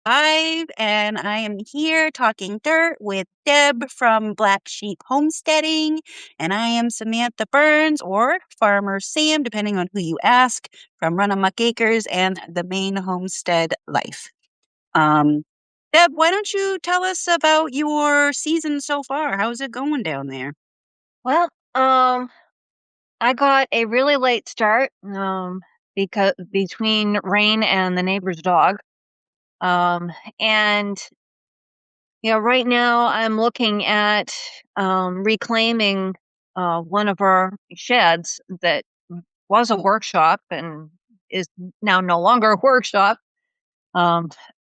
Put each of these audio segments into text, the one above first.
and I am here talking dirt with Deb from Black Sheep Homesteading, and I am Samantha Burns or Farmer Sam, depending on who you ask, from Run Amok Acres and the Maine Homestead Life. Um, Deb, why don't you tell us about your season so far? How's it going down there? Well, I got a really late start, because between rain and the neighbor's dog. Um, and right now I'm looking at reclaiming one of our sheds that was a workshop and is now no longer a workshop. Um,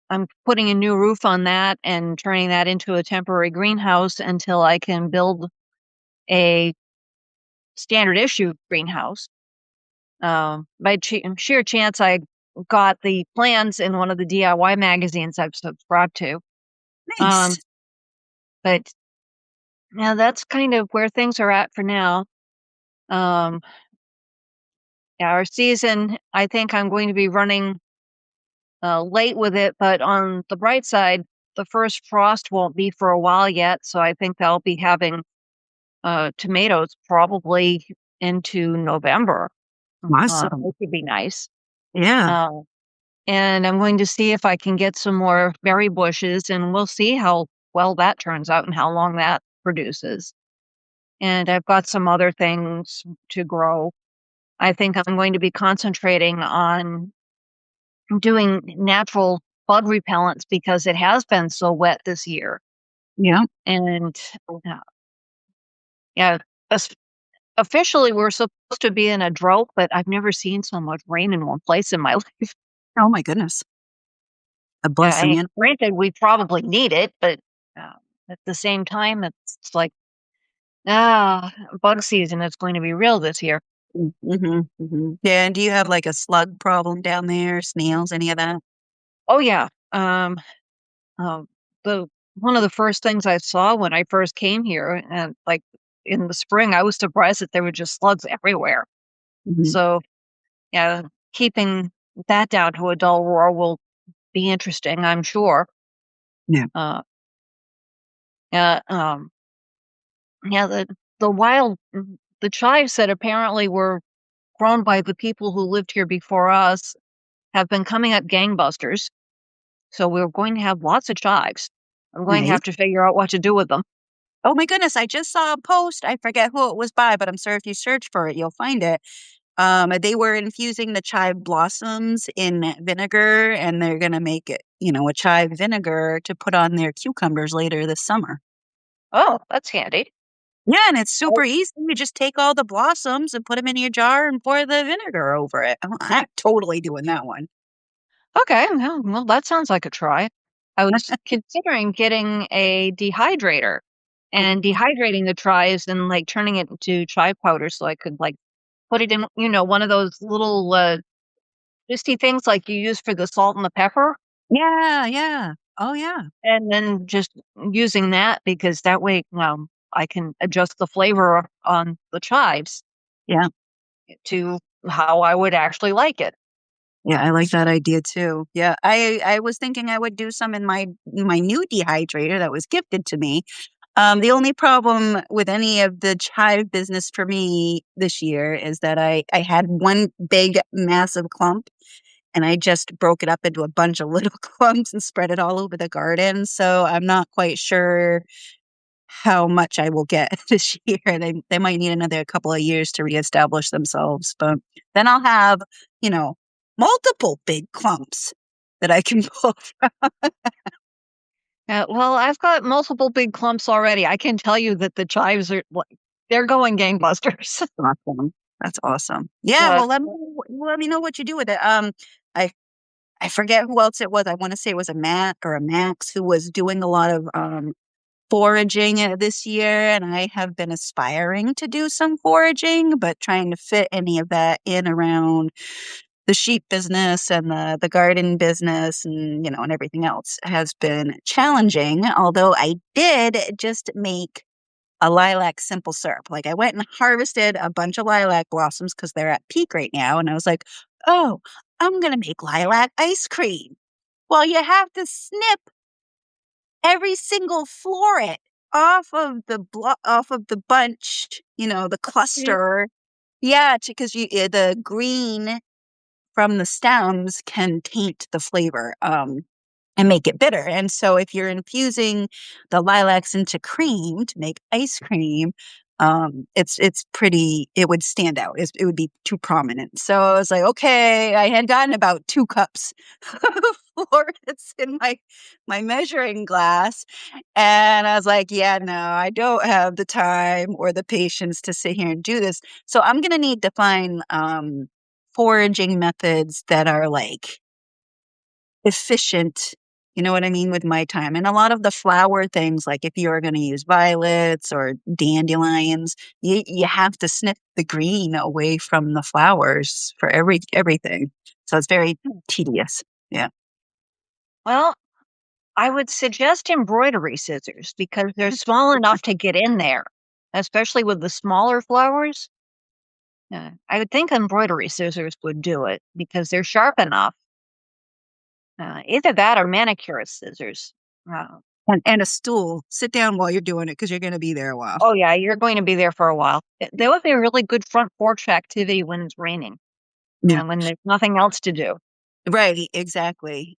I'm putting a new roof on that and turning that into a temporary greenhouse until I can build a standard issue greenhouse. By sheer chance, I got the plans in one of the DIY magazines I've subscribed to. Um, Nice. but yeah, that's kind of where things are at for now. Um, yeah, our season, I think I'm going to be running late with it, but on the bright side, the first frost won't be for a while yet, so I think I'll be having tomatoes probably into November, Awesome. which would be nice. Yeah. Uh, and I'm going to see if I can get some more berry bushes, and we'll see how well that turns out and how long that produces. And I've got some other things to grow. I think I'm going to be concentrating on doing natural bug repellents because it has been so wet this year. Yeah. And yeah, as- officially we're supposed to be in a drought, but I've never seen so much rain in one place in my life. Oh my goodness. A blessing. Granted, we probably need it, but uh, at the same time, it's like, bug season is going to be real this year. Mhm, mhm. Yeah, and do you have, like, a slug problem down there, snails, any of that? Oh yeah. Um, the one of the first things I saw when I first came here, and like in the spring, I was surprised that there were just slugs everywhere. Mhm. So yeah, keeping that down to a dull roar will be interesting, I'm sure. Yeah. Uh, yeah, yeah, the wild, the chives that apparently were grown by the people who lived here before us have been coming up gangbusters. So we're going to have lots of chives. I'm going to Nice. have to figure out what to do with them. Oh my goodness, I just saw a post, I forget who it was by, but I'm sure if you search for it, you'll find it. They were infusing the chive blossoms in vinegar, and they're gonna make it, a chive vinegar to put on their cucumbers later this summer. Oh, that's handy. Yeah, and it's Oh, super easy. You just take all the blossoms and put them in your jar and pour the vinegar over it. I'm totally doing that one. okay. Well, that sounds like a try. I was considering getting a dehydrator and dehydrating the chives and like turning it into chive powder so I could like put it in, one of those little misty things like you use for the salt and the pepper. Yeah, yeah. Oh, yeah. And then just using that because that way, I can adjust the flavor on the chives Yeah. to how I would actually like it. Yeah, I like that idea too. Yeah, I was thinking I would do some in my new dehydrator that was gifted to me. The only problem with any of the chive business for me this year is that I had one big massive clump, and I just broke it up into a bunch of little clumps and spread it all over the garden. So I'm not quite sure how much I will get this year. They might need another couple of years to reestablish themselves, but then I'll have, you know, multiple big clumps that I can pull from. Well, I've got multiple big clumps already. I can tell you that the chives are like they're going gangbusters. Awesome. That's awesome. Yeah, uh, well, let me know what you do with it. I I forget who else it was. I want to say it was a Matt or a Max who was doing a lot of foraging this year, and I have been aspiring to do some foraging, but trying to fit any of that in around the sheep business and the garden business and and everything else has been challenging. Although I did just make a lilac simple syrup. Like I went and harvested a bunch of lilac blossoms because they're at peak right now, and I was like, oh, I'm gonna make lilac ice cream. Well, you have to snip every single floret off of the bunch, the Yeah. cluster. Yeah, because the green from the stems can taint the flavor, and make it bitter. And so if you're infusing the lilacs into cream to make ice cream, it's pretty, it would stand out. It would be too prominent. So I was like, okay, I had gotten about 2 cups of florets in my measuring glass. And I was like, yeah, no, I don't have the time or the patience to sit here and do this. So I'm gonna need to find foraging methods that are like efficient, you know what I mean, with my time. And a lot of the flower things, like if you're going to use violets or dandelions, you have to snip the green away from the flowers for everything. So it's very tedious. Yeah. Well, I would suggest embroidery scissors because they're small enough to get in there, especially with the smaller flowers. I would think embroidery scissors would do it because they're sharp enough. Either that or manicure scissors. Uh, And a stool. Sit down while you're doing it because you're going to be there a while. oh, yeah, you're going to be there for a while. That would be a really good front porch activity when it's raining Yeah. and when there's nothing else to do. Right. Exactly.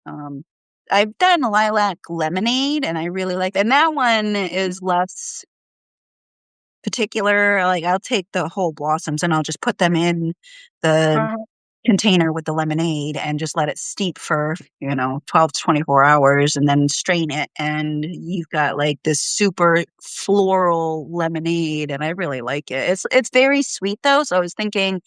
I've done lilac lemonade and I really like that. And that one is less particular. Like I'll take the whole blossoms and I'll just put them in the Uh, container with the lemonade and just let it steep for, 12 to 24 hours and then strain it. And you've got like this super floral lemonade. And I really like it. It's very sweet though. So I was thinking,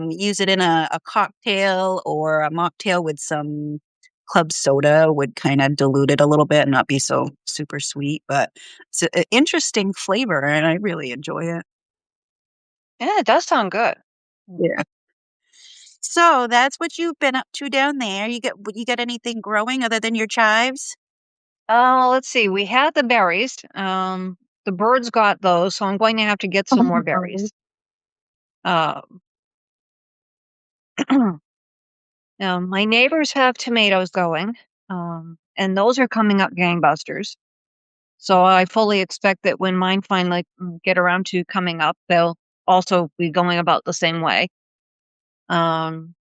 use it in a cocktail or a mocktail with some club soda would kind of dilute it a little bit and not be so super sweet. But it's an interesting flavor and I really enjoy it. yeah, it does sound good. Yeah. So that's what you've been up to down there. You got anything growing other than your chives? Let's see. We had the berries. The birds got those, so I'm going to have to get some more berries. Uh, my neighbors have tomatoes going, and those are coming up gangbusters. So I fully expect that when mine finally get around to coming up, they'll also be going about the same way. Um,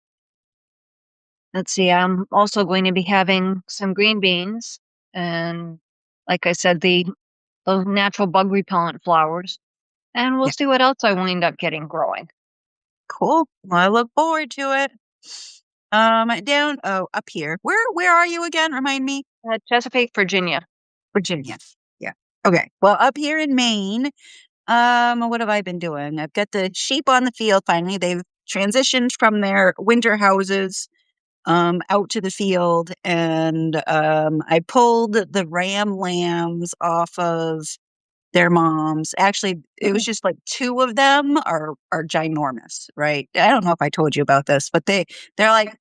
let's see. I'm also going to be having some green beans, and like I said, those natural bug repellent flowers. And we'll Yeah. see what else I wind up getting growing. Cool. Well, I look forward to it. Up here. Where are you again? Remind me. Chesapeake, Virginia. Virginia. Yeah. Okay. Well, up here in Maine, what have I been doing? I've got the sheep on the field finally. They've transitioned from their winter houses out to the field and I pulled the ram lambs off of their moms. Actually, it was just like 2 of them are ginormous, right? I don't know if I told you about this, but they're like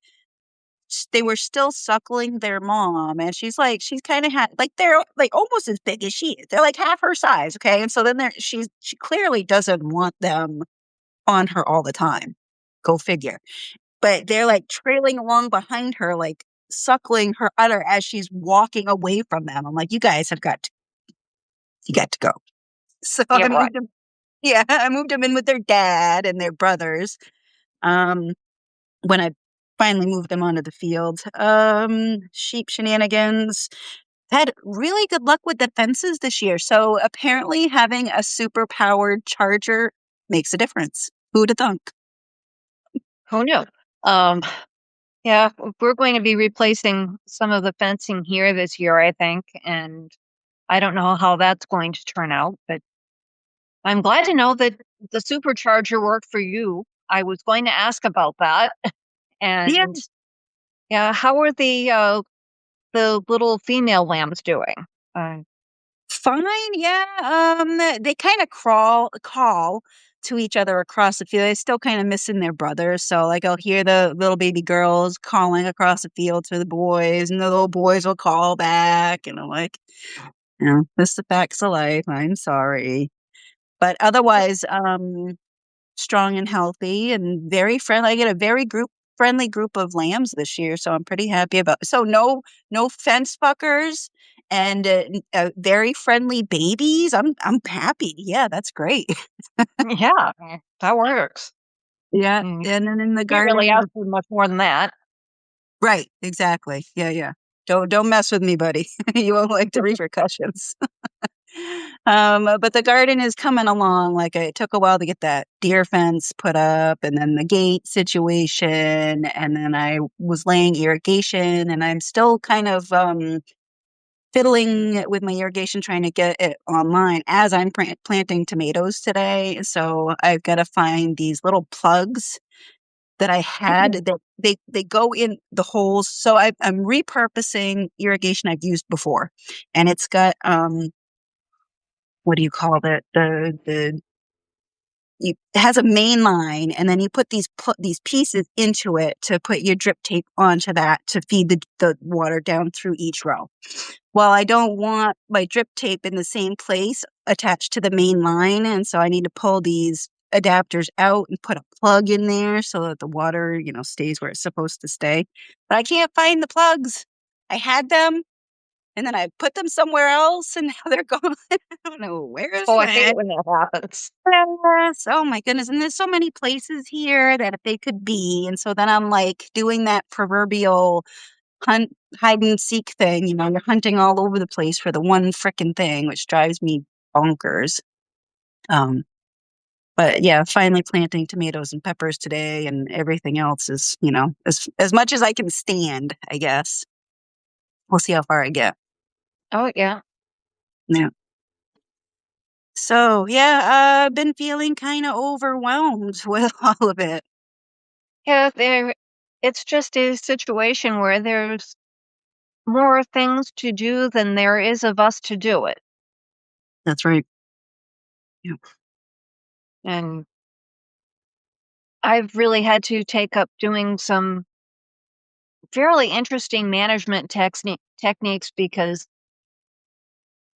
they were still suckling their mom and she's kind of had like they're like almost as big as she is. They're like half her size, okay? And so then she clearly doesn't want them on her all the time. Go figure. But they're like trailing along behind her like suckling her udder as she's walking away from them. I'm like, you got to go. So Yeah, I right. moved them. Yeah, I moved them in with their dad and their brothers. Um, when I finally moved them onto the field, sheep shenanigans. Had really good luck with the fences this year. So apparently, having a super powered charger makes a difference. Who'd have thunk? Who knew? Um, yeah, we're going to be replacing some of the fencing here this year, I think, and I don't know how that's going to turn out, but I'm glad to know that the supercharger worked for you. I was going to ask about that, Yeah, and yeah, how are the little female lambs doing? Uh, fine. Yeah, they kind of call to each other across the field. They're still kind of missing their brothers, so like I'll hear the little baby girls calling across the field to the boys, and the little boys will call back, and I'm like, this is the facts of life. I'm sorry, but otherwise, strong and healthy and very friendly. I get a very group friendly group of lambs this year, so I'm pretty happy about. So no fence fuckers and very friendly babies. I'm happy. Yeah, that's great. Yeah, that works. Yeah, Mm, and then in the can't really garden, ask for much more than that. right? Exactly. Yeah, yeah. Don't mess with me, buddy. You won't like the repercussions. But the garden is coming along. Like it took a while to get that deer fence put up and then the gate situation. And then I was laying irrigation and I'm still kind of fiddling with my irrigation, trying to get it online as I'm planting tomatoes today. So I've got to find these little plugs that I had Mhm. that they go in the holes. So I'm repurposing irrigation I've used before. And it's got what do you call it? It has a main line, and then you put these pieces into it to put your drip tape onto that to feed the water down through each row. Well, I don't want my drip tape in the same place attached to the main line, and so I need to pull these adapters out and put a plug in there so that the water, stays where it's supposed to stay. But I can't find the plugs. I had them, and then I put them somewhere else, and now they're gone. I don't know where's Oh, I hate that. when that happens. Yes. Oh my goodness. And there's so many places here that if they could be. And so then I'm like doing that proverbial hunt, hide and seek thing. You're hunting all over the place for the one frickin' thing, which drives me bonkers. Um, but yeah, finally planting tomatoes and peppers today and everything else is, as much as I can stand, I guess. We'll see how far I get. Oh, yeah. Yeah. So yeah, I've been feeling kind of overwhelmed with all of it. Yeah, it's just a situation where there's more things to do than there is of us to do it. That's right. Yeah. And I've really had to take up doing some fairly interesting management techniques because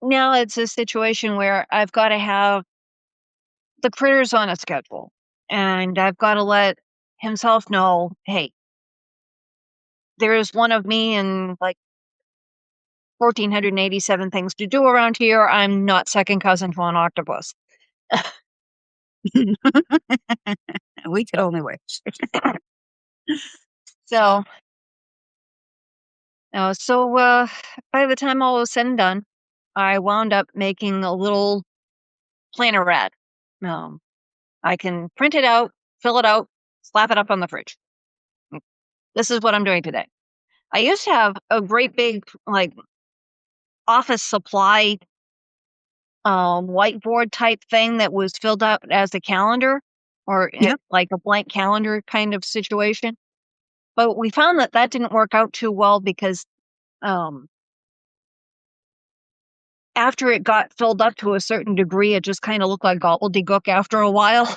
now it's a situation where I've got to have the critters on a schedule and I've got to let himself know, hey, there is one of me and like 1,487 things to do around here. I'm not second cousin to an octopus. We could only wish. So, so by the time all was said and done, I wound up making a little plannerette. Um, I can print it out, fill it out, slap it up on the fridge. This is what I'm doing today. I used to have a great big like office supply whiteboard type thing that was filled out as a calendar or Yep. like a blank calendar kind of situation. But we found that that didn't work out too well because um, after it got filled up to a certain degree, it just kind of looked like gobbledygook after a while.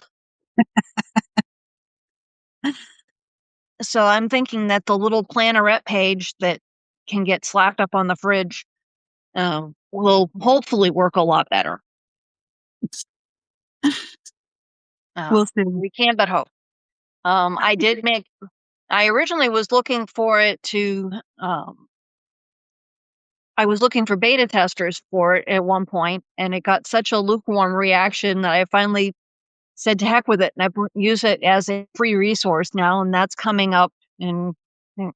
So I'm thinking that the little plannerette page that can get slapped up on the fridge will hopefully work a lot better. We'll see. We can but hope. I did make. I originally was looking for it to. I was looking for beta testers for it at one point, and it got such a lukewarm reaction that I finally said to heck with it, and use it as a free resource now, and that's coming up. And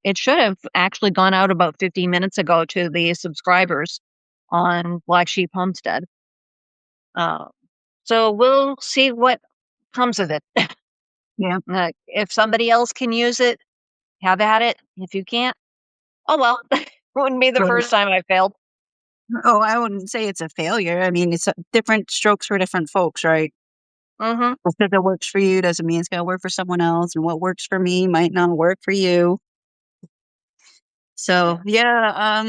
it should have actually gone out about 15 minutes ago to the subscribers on Black Sheep Homestead. Uh, so we'll see what comes of it. Yeah. If somebody else can use it, have at it. If you can't, oh well. Wouldn't be the Right. first time I failed. Oh, I wouldn't say it's a failure. I mean, it's different strokes for different folks, right? Hmm. Just because it works for you doesn't mean it's going to work for someone else, and what works for me might not work for you. So yeah,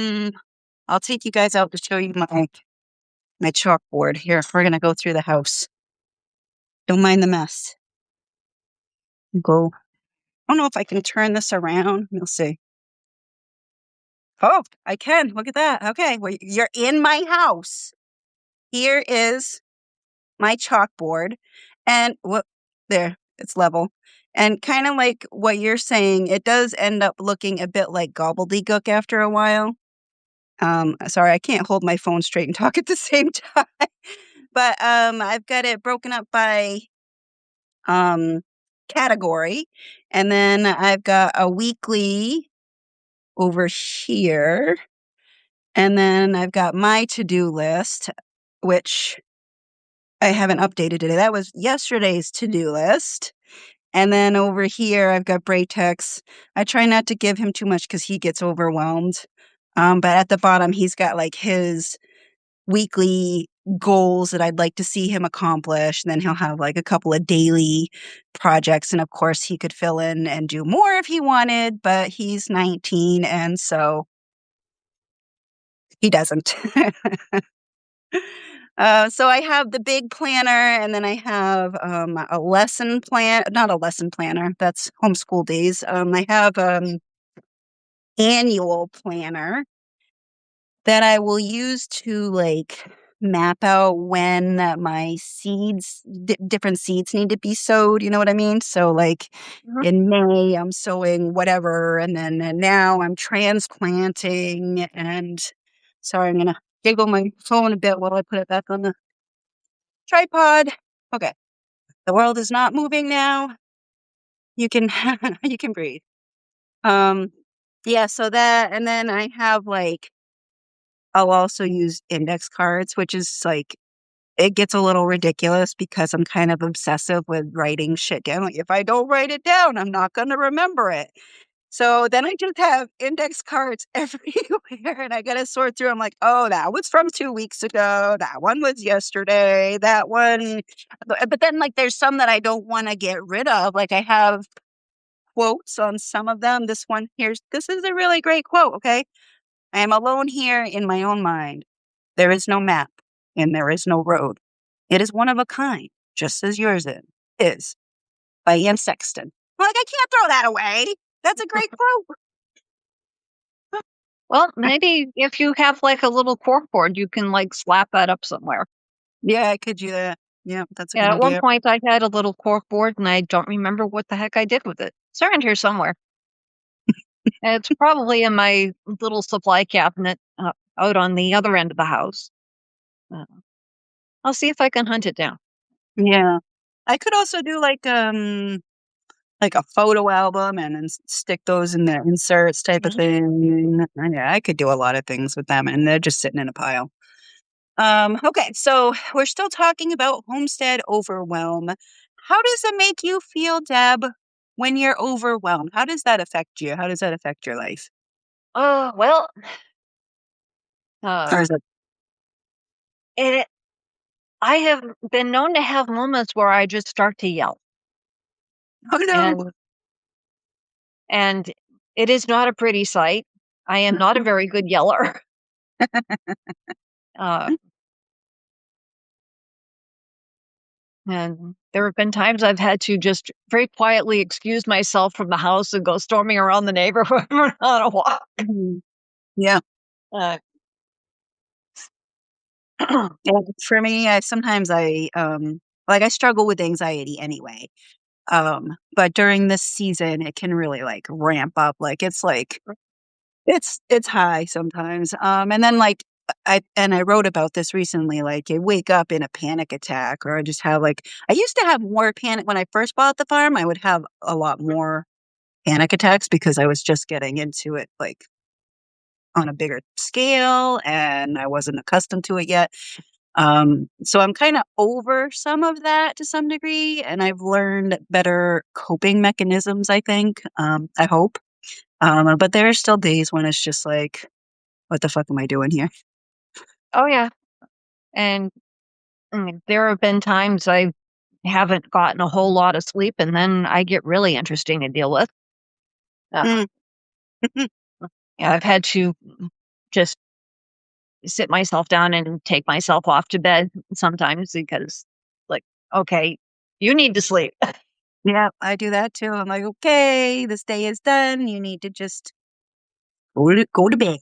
I'll take you guys out to show you my chalkboard. Here, we're gonna go through the house. Don't mind the mess. Go. I don't know if I can turn this around. We'll see. Oh, I can. Look at that. Okay, well, you're in my house. Here is my chalkboard, and what? There, it's level. And kind of like what you're saying, it does end up looking a bit like gobbledygook after a while. Sorry, I can't hold my phone straight and talk at the same time. But I've got it broken up by um, category, and then I've got a weekly over here, and then I've got my to-do list, which I haven't updated today. That was yesterday's to-do list. And then over here, I've got Braytex. I try not to give him too much because he gets overwhelmed. But at the bottom, he's got like his weekly goals that I'd like to see him accomplish. And then he'll have like a couple of daily projects. And of course, he could fill in and do more if he wanted, but he's 19. And so he doesn't. So I have the big planner, and then I have a lesson plan, not a lesson planner, that's homeschool days. I have annual planner that I will use to like map out when my seeds, different seeds need to be sowed. You know what I mean? So like Mhm. in May, I'm sowing whatever, and then now I'm transplanting. And sorry, I'm gonna jiggle my phone a bit while I put it back on the tripod. Okay, the world is not moving now. You can you can breathe. Um, yeah. So that, and then I have like I'll also use index cards, which is like, it gets a little ridiculous because I'm kind of obsessive with writing shit down. Like, if I don't write it down, I'm not going to remember it. So then I just have index cards everywhere and I got to sort through. I'm like, oh, that was from 2 weeks ago. That one was yesterday. That one. But then, like, there's some that I don't want to get rid of. Like, I have quotes on some of them. This is a really great quote. Okay. I am alone here in my own mind. There is no map, and there is no road. It is one of a kind, just as yours is, by Ian Sexton. Like, I can't throw that away. That's a great quote. Well, maybe if you have like a little corkboard, you can like slap that up somewhere. Yeah, I could do that. Yeah, that's a good Yeah, at one idea. point I had a little corkboard and I don't remember what the heck I did with it. It's around here somewhere. It's probably in my little supply cabinet out on the other end of the house. Uh, I'll see if I can hunt it down. Yeah. I could also do like a photo album and then stick those in the inserts type of Mhm. thing. Yeah, I could do a lot of things with them and they're just sitting in a pile. Okay, so we're still talking about homestead overwhelm. How does it make you feel, Deb, when you're overwhelmed? How does that affect you? How does that affect your life? Well, uh, Or is it, it, I have been known to have moments where I just start to yell, oh no. and and it is not a pretty sight. I am not a very good yeller. Uh, And there have been times I've had to just very quietly excuse myself from the house and go storming around the neighborhood on a walk. Mhm. Yeah. Uh, Yeah, for me, I struggle with anxiety anyway. But during this season, it can really like ramp up. It's high sometimes. And then like I wrote about this recently, like I wake up in a panic attack or I just have like I used to have more panic when I first bought the farm. I would have a lot more panic attacks because I was just getting into it like on a bigger scale and I wasn't accustomed to it yet. So I'm kind of over some of that to some degree, and I've learned better coping mechanisms, I think. I hope. But there are still days when it's just like, what the fuck am I doing here? oh, yeah. And there have been times I haven't gotten a whole lot of sleep, and then I get really interesting to deal with. Uh, Mm. yeah, I've had to just sit myself down and take myself off to bed sometimes because, like, okay, you need to sleep. Yeah, I do that too. I'm like, okay, this day is done. You need to just go to bed.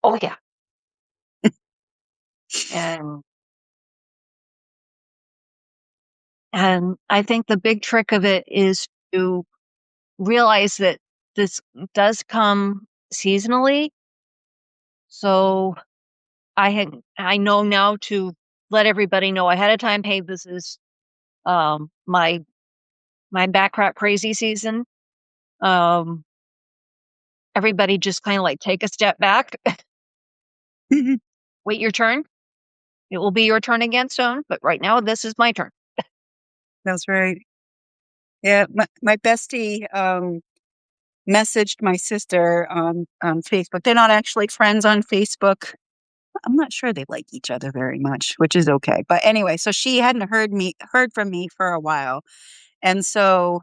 Oh, yeah. And And I think the big trick of it is to realize that this does come seasonally. So I know now to let everybody know ahead of time, hey, this is my back crap crazy season. Um, Everybody just kind of like take a step back, wait your turn. It will be your turn again soon, but right now this is my turn. That's right. Yeah, my bestie messaged my sister on Facebook. They're not actually friends on Facebook. I'm not sure they like each other very much, which is okay. But anyway, so she hadn't heard from me for a while, and so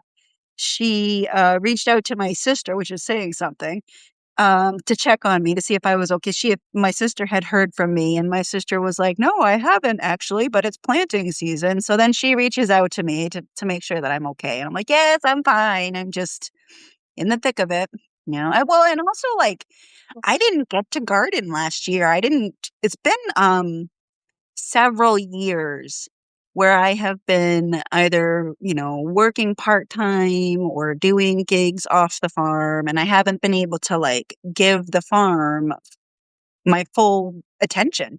she reached out to my sister, which is saying something, to check on me to see if I was okay. My sister had heard from me, and my sister was like, "No, I haven't actually, but it's planting season." So then she reaches out to me to make sure that I'm okay, and I'm like, "Yes, I'm fine. I'm just in the thick of it." Well, and also like I didn't get to garden last year. I didn't. It's been several years where I have been either, working part-time or doing gigs off the farm, and I haven't been able to like give the farm my full attention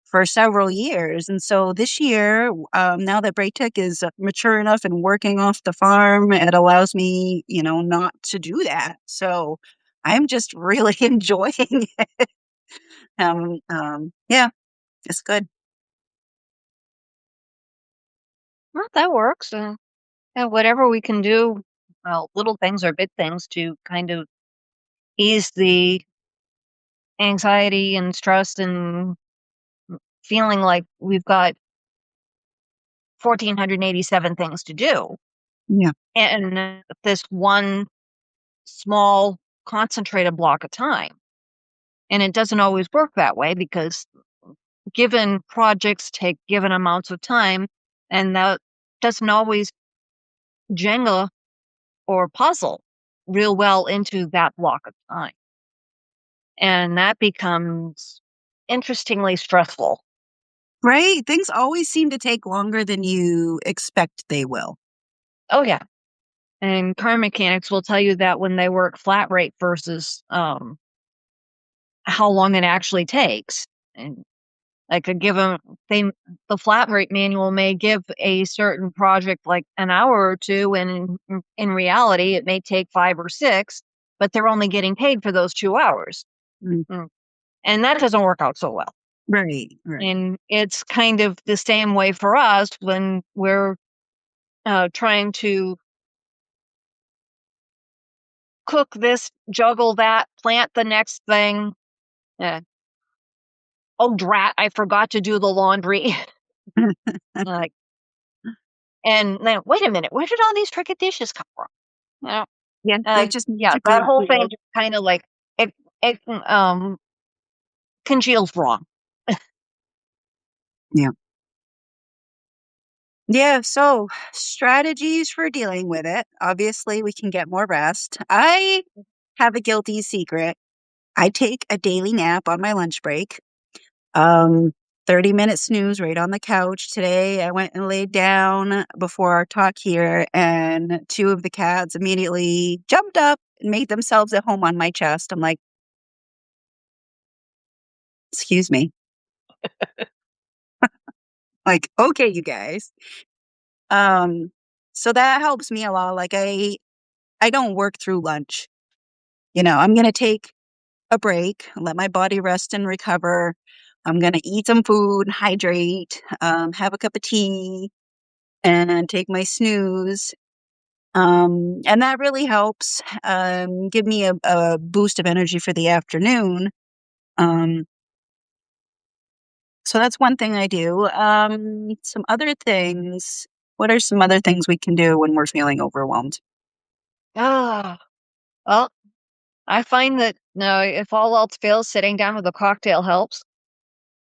for several years. And so this year, now that Braytech is mature enough and working off the farm, it allows me, not to do that. So I'm just really enjoying it. Yeah, it's good. Well, that works. And whatever we can do, well, little things or big things to kind of ease the anxiety and stress and feeling like we've got 1,487 things to do. Yeah. And this one small concentrated block of time. And it doesn't always work that way because given projects take given amounts of time, and that doesn't always Jenga or puzzle real well into that block of time. And that becomes interestingly stressful. Right? Things always seem to take longer than you expect they will. Oh, yeah. And car mechanics will tell you that when they work flat rate versus how long it actually takes. And like a given thing, the flat rate manual may give a certain project like an hour or two, and in reality, it may take 5 or 6, but they're only getting paid for those 2 hours. Mm. Mm. And that doesn't work out so well. Right, right. And it's kind of the same way for us when we're trying to cook this, juggle that, plant the next thing. Uh, oh, drat, I forgot to do the laundry. Like, and then, wait a minute, where did all these freaking dishes come from? Yeah. Yeah, they just Yeah, that magically whole thing appear. just kind of like it congeals wrong. Yeah. Yeah, so strategies for dealing with it. Obviously, we can get more rest. I have a guilty secret. I take a daily nap on my lunch break. Um, 30-minute snooze right on the couch. Today, I went and laid down before our talk here, and two of the cats immediately jumped up and made themselves at home on my chest. I'm like, excuse me. Like, okay, you guys. Um, so that helps me a lot. Like I don't work through lunch. I'm gonna take a break, let my body rest and recover. I'm gonna eat some food, hydrate, have a cup of tea, and take my snooze. And that really helps give me a boost of energy for the afternoon. Um, so that's one thing I do. Some other things. What are some other things we can do when we're feeling overwhelmed? Ah, well, I find that no, if all else fails, sitting down with a cocktail helps.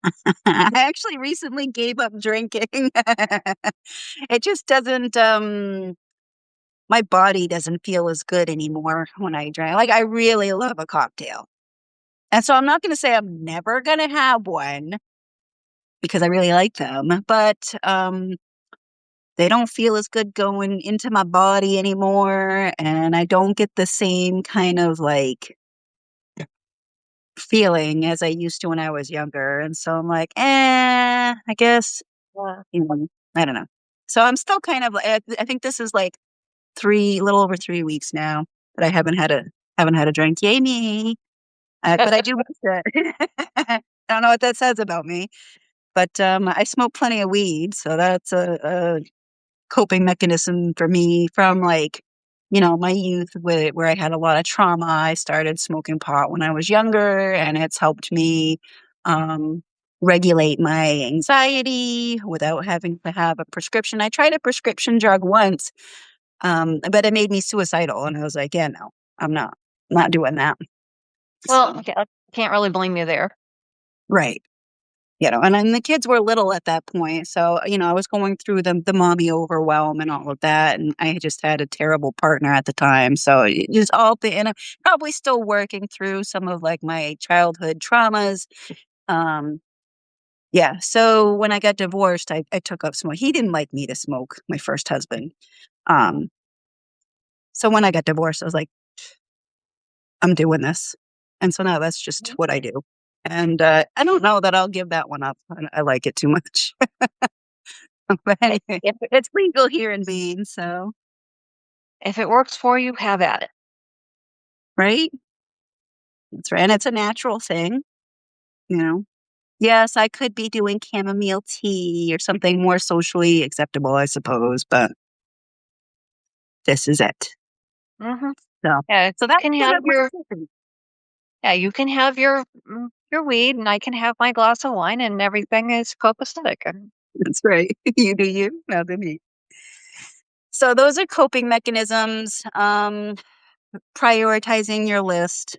I actually recently gave up drinking. It just doesn't, my body doesn't feel as good anymore when I drink. Like, I really love a cocktail. And so I'm not going to say I'm never going to have one because I really like them. But they don't feel as good going into my body anymore. And I don't get the same kind of like feeling as I used to when I was younger. And so I'm like, I guess, Yeah. you know, I don't know. So I'm still kind of, I think this is like a little over 3 weeks now that I haven't had a drink. Yay me. But I do miss it. I don't know what that says about me, but I smoke plenty of weed, so that's a coping mechanism for me from like, my youth where I had a lot of trauma. I started smoking pot when I was younger, and it's helped me um, regulate my anxiety without having to have a prescription. I tried a prescription drug once, but it made me suicidal, and I was like, yeah, no, I'm not doing that. Well, So, okay, I can't really blame you there. right. And then the kids were little at that point. So, I was going through the mommy overwhelm and all of that. And I just had a terrible partner at the time. So it just and I'm probably still working through some of like my childhood traumas. Um, yeah. So when I got divorced, I took up smoke. He didn't like me to smoke, my first husband. Um, so when I got divorced, I was like, I'm doing this. And so now that's just Mhm. what I do. And I don't know that I'll give that one up. I like it too much. But anyway, If it's legal here in Maine, so if it works for you, have at it. right? That's right, and it's a natural thing, you know? Yes, I could be doing chamomile tea or something more socially acceptable, I suppose, but this is it. Hmm. So Yeah, so you that's can kind have of my your coping. yeah, you can have your weed, and I can have my glass of wine, and everything is copacetic. And That's right. You do you, I'll do me. So those are coping mechanisms, prioritizing your list.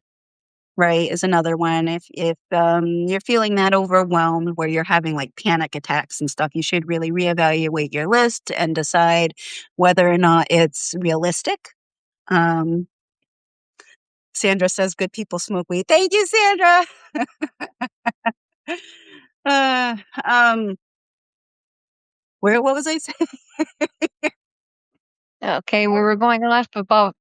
Right, is another one. If you're feeling that overwhelmed where you're having, like, panic attacks and stuff, you should really reevaluate your list and decide whether or not it's realistic. Um, Sandra says, "Good people smoke weed." Thank you, Sandra. Uh, um, what was I saying? okay, we were going off about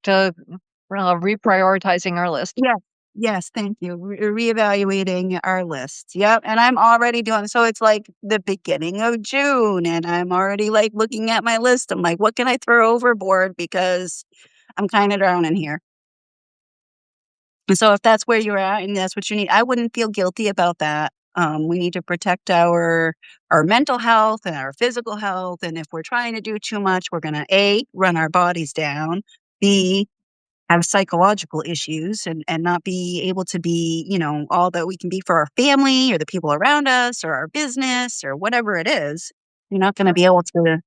reprioritizing our list. Yes. Yes, thank you. Reevaluating our list. Yep, and I'm already doing so it's like the beginning of June, and I'm already, like, looking at my list. I'm like, "What can I throw overboard because I'm kinda drowning here." And so if that's where you're at and that's what you need, I wouldn't feel guilty about that. We need to protect our mental health and our physical health, and if we're trying to do too much, we're gonna, A, run our bodies down, B, have psychological issues and not be able to be, all that we can be for our family or the people around us or our business or whatever it is. You're not going to be able to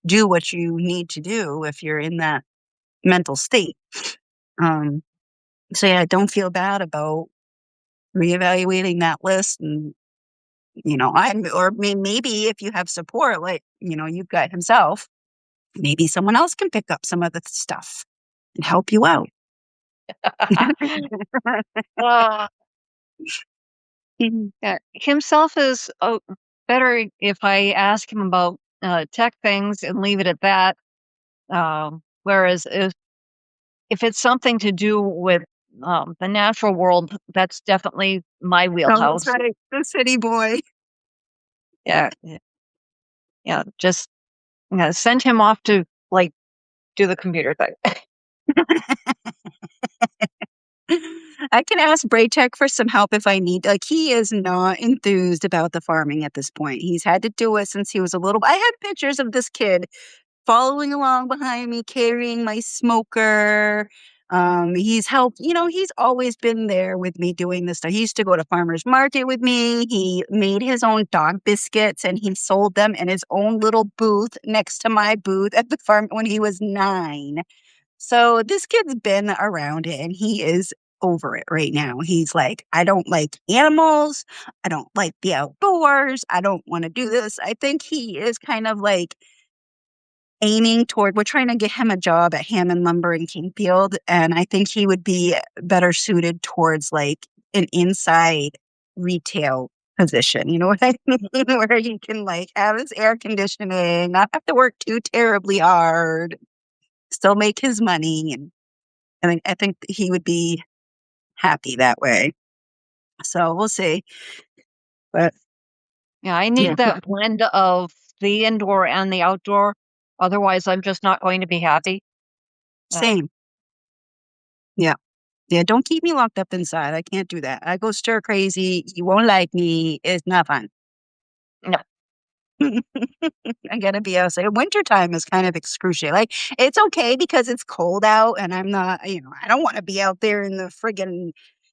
do what you need to do if you're in that mental state. Um, so yeah, don't feel bad about reevaluating that list. And, maybe if you have support, like, you've got himself, maybe someone else can pick up some of the stuff and help you out. uh, yeah, himself is better if I ask him about tech things and leave it at that. Whereas if it's something to do with the natural world, that's definitely my Oh, that's wheelhouse. right. The city boy. Yeah, yeah. Just send him off to like do the computer thing. I can ask Braytech for some help if I need. Like, he is not enthused about the farming at this point. He's had to do it since he was a little. I had pictures of this kid following along behind me, carrying my smoker. He's helped. He's always been there with me doing this stuff. He used to go to farmers market with me. He made his own dog biscuits and he sold them in his own little booth next to my booth at the farm when he was 9. So this kid's been around it and he is over it right now. He's like, I don't like animals. I don't like the outdoors. I don't want to do this. I think he is kind of like aiming toward, we're trying to get him a job at Hammond Lumber in Kingfield. And I think he would be better suited towards like an inside retail position. You know what I mean? Where he can like have his air conditioning, not have to work too terribly hard, still make his money, and I think he would be happy that way. So we'll see. But Yeah, I yeah, need that blend of the indoor and the outdoor. Otherwise, I'm just not going to be happy. Uh, same. Yeah. Yeah, don't keep me locked up inside. I can't do that. I go stir crazy. You won't like me. It's not fun. no. I gotta be outside. Wintertime is kind of excruciating. Like, it's okay because it's cold out and I'm not, I don't want to be out there in the friggin'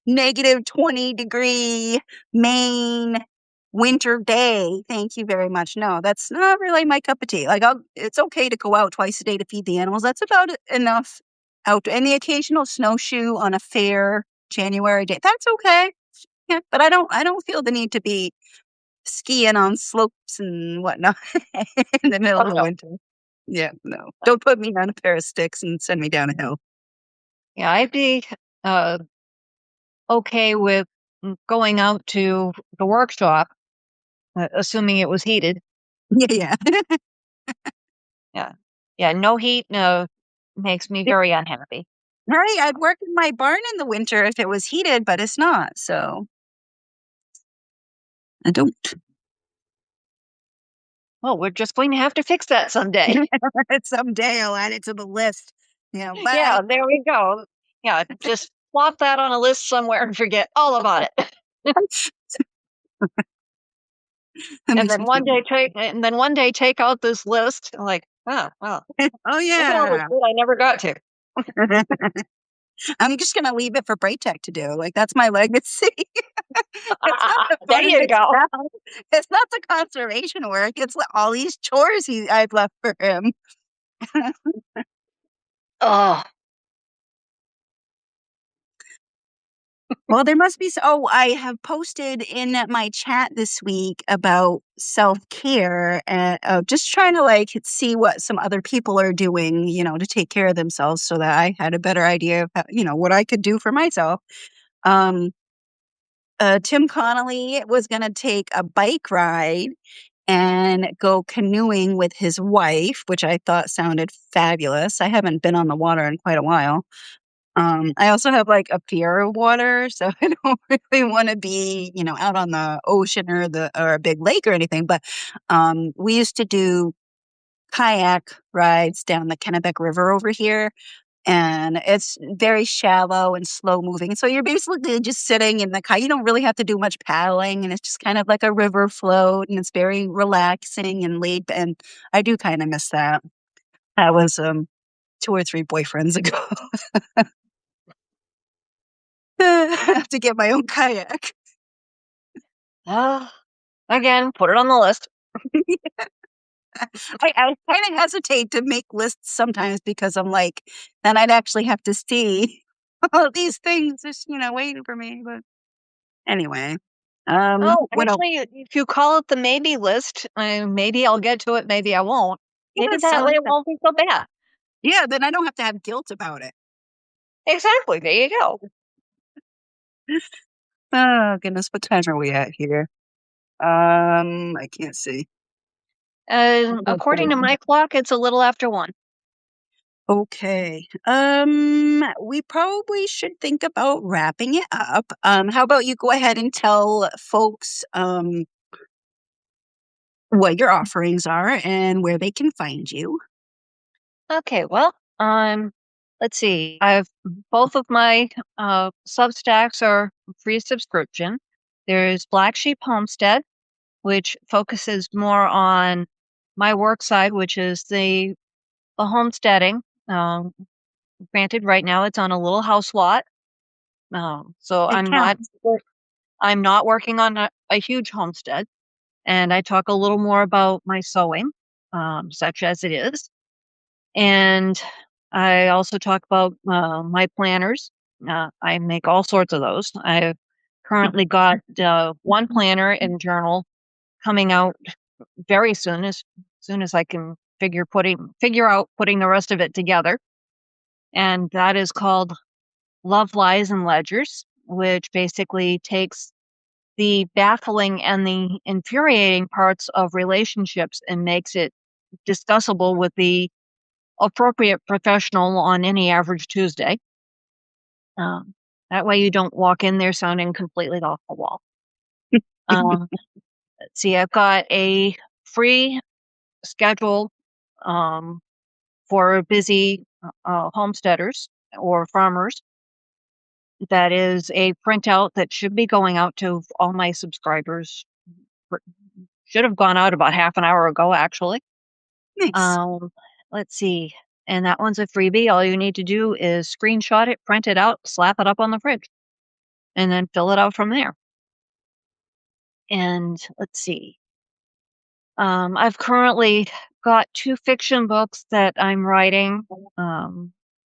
-20-degree Maine winter day. Thank you very much. No, that's not really my cup of tea. Like, it's okay to go out twice a day to feed the animals. That's about enough out. And the occasional snowshoe on a fair January day. That's okay. Yeah, but I don't feel the need to be skiing on slopes and whatnot in the middle Oh, of the no. winter. Yeah, no. Don't put me on a pair of sticks and send me down a hill. Yeah, I'd be uh, okay with going out to the workshop, assuming it was heated. Yeah, yeah. Yeah. Yeah, no heat, no, makes me very unhappy. Right, I'd work in my barn in the winter if it was heated, but it's not, so I don't. Well, we're just going to have to fix that someday. Someday I'll add it to the list. But Yeah, there we go. Yeah, just plop that on a list somewhere and forget all about it. that And makes then me feel one day take out this list, like, oh, well, Oh, look at all this yeah. food I never got to. I'm just gonna leave it for Braytech to do, like, that's my legacy. It's not the There farm you go. itself. It's not the conservation work, it's all these chores I've left for him. Oh, Well, there must be I have posted in my chat this week about self-care and, just trying to, like, see what some other people are doing, to take care of themselves so that I had a better idea of what I could do for myself. Um, Tim Connolly was gonna take a bike ride and go canoeing with his wife, which I thought sounded fabulous. I haven't been on the water in quite a while. I also have, like, a fear of water, so I don't really wanna be, out on the ocean or a big lake or anything, but, we used to do kayak rides down the Kennebec River over here, and it's very shallow and slow moving, so you're basically just sitting in the kayak. You don't really have to do much paddling, and it's just kind of like a river float, and it's very relaxing and and I do kinda miss that. That was, 2 or 3 boyfriends ago. I have to get my own kayak. ah, again, put it on the list. I kinda hesitate to make lists sometimes because I'm like, then I'd actually have to see all these things just, waiting for me, but anyway, Oh, what else? actually, if you call it the maybe list, maybe I'll get to it, maybe I won't. Yeah, Maybe that so way it yeah. won't be so bad. Yeah, then I don't have to have guilt about it. Exactly. There you go. Oh, goodness, what time are we at here? I can't see. According to my clock, it's a little after 1. Okay. We probably should think about wrapping it up. How about you go ahead and tell folks, what your offerings are and where they can find you. Okay, well, let's see. I've both of my Substacks are free subscription. There's Black Sheep Homestead, which focuses more on my work side, which is the homesteading. Um, Granted, right now it's on a little house lot, so It counts. I'm not working on a huge homestead. And I talk a little more about my sewing, such as it is. And I also talk about my planners. I make all sorts of those. I've currently got one planner and journal coming out very soon as I can figure out putting the rest of it together. And that is called Love Lies and Ledgers, which basically takes the baffling and the infuriating parts of relationships and makes it discussable with the appropriate professional on any average Tuesday. Um, that way you don't walk in there sounding completely off the wall. Um, let's see, I've got a free schedule um, for busy homesteaders or farmers. That is a printout that should be going out to all my subscribers. Should have gone out about half an hour ago, actually. Nice. Um, let's see. And that one's a freebie. All you need to do is screenshot it, print it out, slap it up on the fridge, and then fill it out from there. And let's see. I've currently got 2 fiction books that I'm writing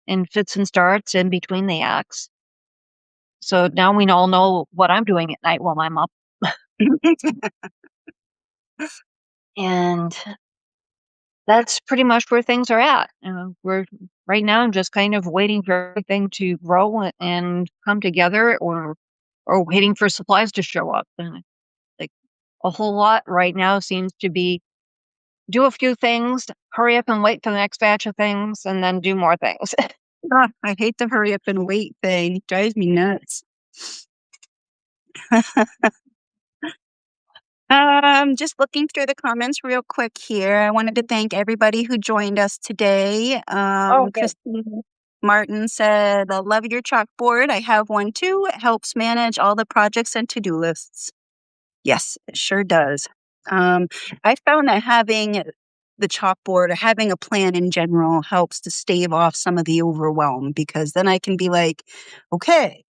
in fits and starts in between the acts. So now we all know what I'm doing at night while I'm up. And that's pretty much where things are at. We're right now. I'm just kind of waiting for everything to grow and come together, or waiting for supplies to show up. And like a whole lot right now seems to be do a few things, hurry up and wait for the next batch of things, and then do more things. Ah, I hate the hurry up and wait thing. It drives me nuts. Just looking through the comments real quick here. I wanted to thank everybody who joined us today. Oh, good. Christine Martin said, I love your chalkboard. I have one too. It helps manage all the projects and to-do lists. Yes, it sure does. Um, I found that having the chalkboard or having a plan in general helps to stave off some of the overwhelm, because then I can be like, okay,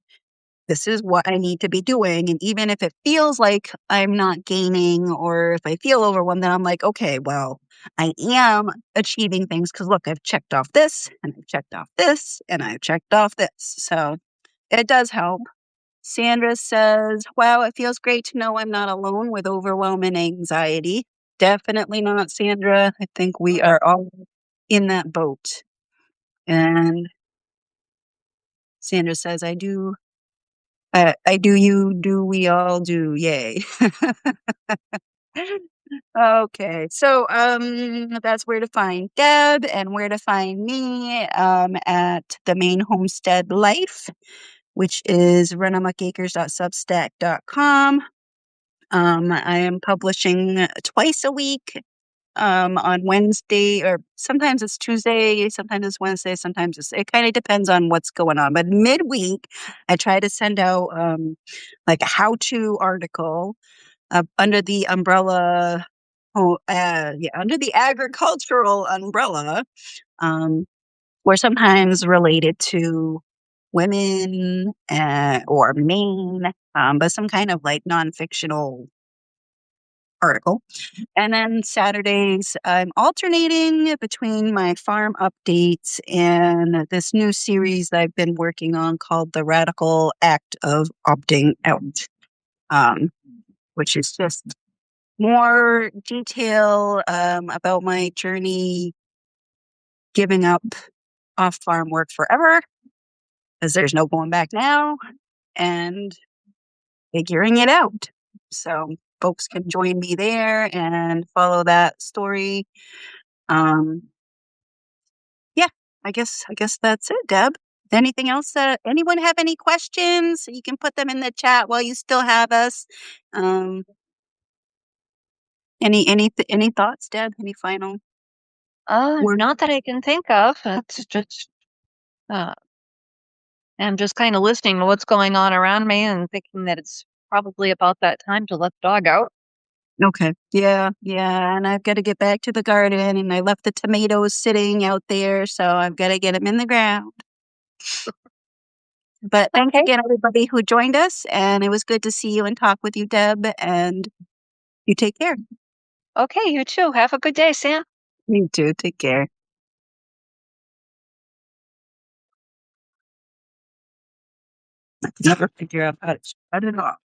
this is what I need to be doing. And even if it feels like I'm not gaining, or if I feel overwhelmed, then I'm like, okay, well, I am achieving things because look, I've checked off this and I've checked off this and I've checked off this. So it does help. Sandra says, wow, it feels great to know I'm not alone with overwhelm and anxiety. Definitely not, Sandra. I think we are all in that boat. And Sandra says, I do, you do, we all do. Yay. Okay. So that's where to find Deb and where to find me at the main homestead life, which is runamuckacres.substack.com. I am publishing twice a week on Wednesday, or sometimes it's Tuesday, sometimes it's Wednesday, sometimes it kind of depends on what's going on. But midweek, I try to send out like a how-to article under the umbrella, under the agricultural umbrella, um, or sometimes related to women or Maine, but some kind of like non-fictional article. And then Saturdays, I'm alternating between my farm updates and this new series that I've been working on called The Radical Act of Opting Out, um, which is just more detail about my journey giving up off farm work forever, because there's no going back now, and figuring it out. So folks can join me there and follow that story. Um, yeah, I guess that's it, Deb. Anything else that anyone have any questions? You can put them in the chat while you still have us. Um, any thoughts, Deb? Any final words? Not that I can think of. It's just uh, I'm just kind of listening to what's going on around me and thinking that it's probably about that time to let the dog out. Okay. Yeah, yeah. And I've got to get back to the garden, and I left the tomatoes sitting out there, so I've got to get them in the ground. But thanks Okay. again, everybody who joined us, and it was good to see you and talk with you, Deb. And you take care. Okay, you too. Have a good day, Sam. You too. Take care. Never figure out how to shut it off.